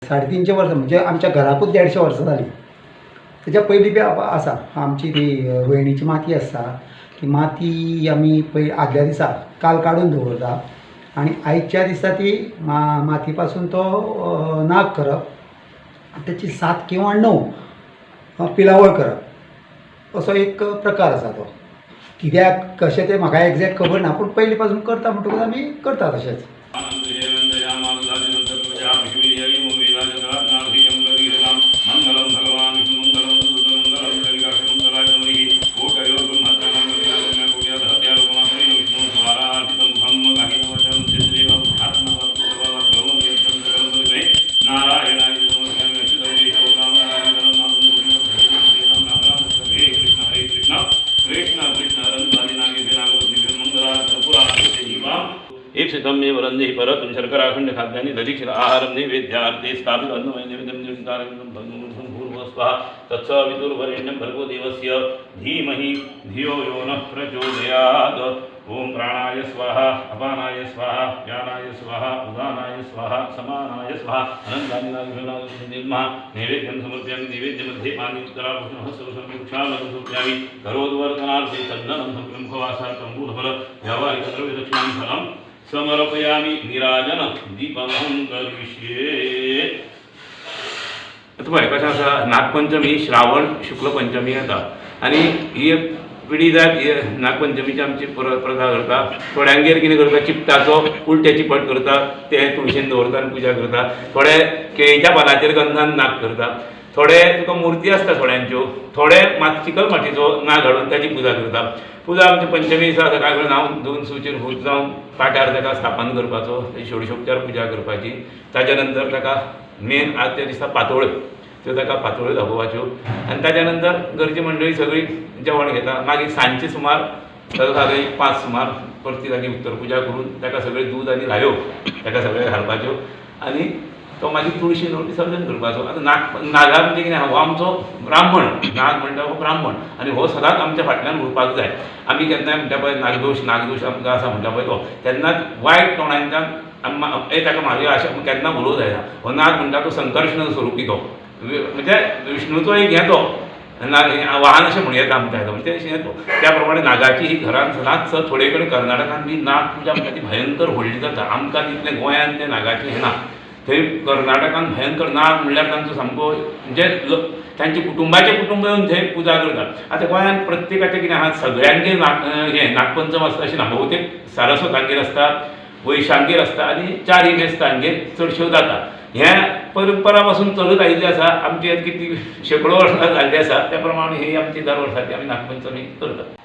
350 वर्सां म्हणजे आमच्या घराकूच 150 वर्सां जाली. तेच्या पयलीं बी आसा आमची ती रोहिणीची माती आसता. ती माती आमी आदल्या दिसा काल काडून दवरता आनी आयच्या दिसा ती माती पासून तो नाग करप, तेची 7 किंवा 9 पिलावळ करप, असो एक प्रकार आसा तो. कित्याक कशें तें म्हाका एग्जॅक्ट खबर ना, पूण पयलीं पासून करता म्हणटकूच आमी करता तशेंच. ईप्सितं मे वरन्धे परतुं शर्कराखण्ड खाद्यानि दधिक्षित आहारं नैवेद्यार्थे स्थापित अन्नमय नैवेद्यं निर्विकारं भूर्भुवस्वः तत्सवितुर्वरेण्यं भर्गो देवस्य धीमहि धियो यो नः प्रचोदयात्। ओम प्राणाय स्वाहा अपानाय स्वाहा व्यानाय स्वाहा उदानाय स्वाहा समानाय स्वाहा अनन्तानि नागभेनागुर्निर्मः नैवेद्यं समर्पयामि। नैवेद्यमध्ये पानीयुक्तराभूषणः सर्वसर्ववृक्षालनं समर्पयामि। करोद्वर्तनार्थे चन्दनं संप्रमुखवासार्थं मूलफल व्यावहारिकद्रव्यदक्षिणां फलं समर्पयामि। निराजन दीपमहं करिष्ये। आता पळय कशें आसा, नागपंचमी श्रावण शुक्ल पंचमी येता आनी ही पिढी जात नागपंचमीची आमची प्रथा करता. थोड्यांगेर कितें करता, चिपटाचो उलटे चिपट करता, ते तुळशीन दवरता आनी पुजा करता. थोडे केळीच्या पानाचेर गंधान नाग करता. थोडे तुका मुर्ती आसता थोड्यांच्यो, थोडे चिकल मातीचो नाग हाडून ताची पुजा करता. पुजा आमची पंचमी दिसा सकाळ फुडें न्हांवन धुवन सुचेर भूत जावन पाट्यार ताका स्थापन करपाचो, षोडशोपचार पुजा करपाची. ताच्या नंतर ताका मेन आदल्या दिसा पातोळ्यो, त्यो ताका पातोळ्यो दाखोवपाच्यो आनी ताच्या नंतर घरची मंडळी सगळी जेवण घेता. मागीर सांजचे सुमार साधारण 5 सुमार परती ताची उत्तर पुजा करून ताका सगळें दूद आनी ल्हायो ताका सगळें घालपाच्यो आनी तो मागीर तुळशीन विसर्जन करपाचो. आतां नागा म्हणजे कितें, हो आमचो ब्राह्मण, नाग म्हणटा हो ब्राह्मण आनी हो सदांच आमच्या फाटल्यान उरपाक जाय. आमी केन्नाय म्हणटा पळय नागदोश आमकां आसा म्हणटा पळय तो, तेन्नाच वायट तोंडांच्यान ताका म्हाजी आशा केन्ना उलोवंक जायना. हो नाग म्हणटा तो संकर्शण स्वरुपी तो, म्हणजे विष्णूचो एक हें तो वाहन अशें म्हणूं येता आमच्या म्हणजे अशें तो. त्या प्रमाणे नागाची ही घरांत सदांच थोडे कडेन कर्नाटकांत बी नाग पुजा म्हणटा ती भयंकर व्हडली जाता. आमकां तितलें गोंयांत तें नागाचें हें ना. थंय कर्नाटकांत भयंकर नाग म्हणल्यार तांचो सामको म्हणजे तांची कुटुंबाचे कुटुंब येवन थंय पुजा करतात. आतां गोंयांत प्रत्येकाचें कितें आहा, सगळ्यांगेर हें नागपंचम आसता अशें ना. भोवतेक सारस्वतांगेर आसता, वैशांगेर आसता आनी 4 मेस्तांगेर चडश्यो जाता. हें परंपरा पासून चलत आयिल्ली आसा. आमची कितली शेकडो वर्सां जाल्ली आसा. त्या प्रमाणे ही आमची दर वर्साची आमी नागपंचमी करतात.